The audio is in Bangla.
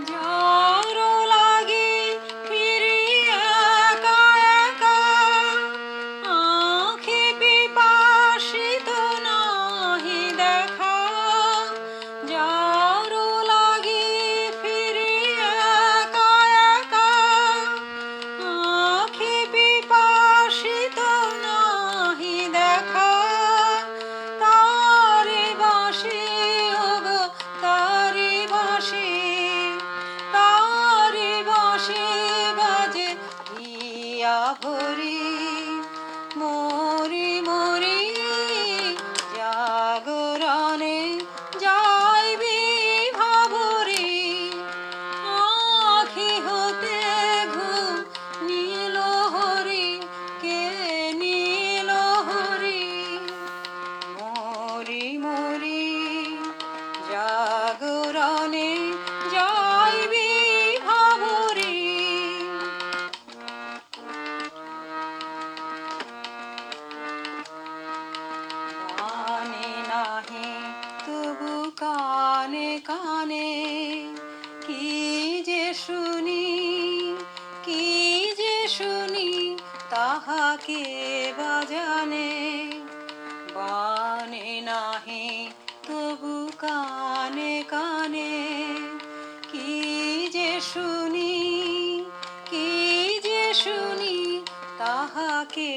ঝড় লাগে ফিরি একা একা, আঁখি পিপাসিত নাহি দেখা। ঝড় লাগে ফিরি একা একা, আঁখি পিপাসিত নাহি দেখা। তারি বাঁশি ওগো তারি বাঁশি, তারি বাঁশি বাজে হিয়া ভরি। মরি মরি জাগরণে যাইবি ভাবরি, আঁখি হতে ঘুম নীল হরি, কে নীল হরি। মরি মরি জাগরণে যাইবি ভাবরি। কানে নাহি তবু কানে কানে, কি যে শুনি কি যে শুনি তাহাকে বাজানে। বানে নাহি তবু কানে কানে, কি যে শুনি কি যে শুনি তাহাকে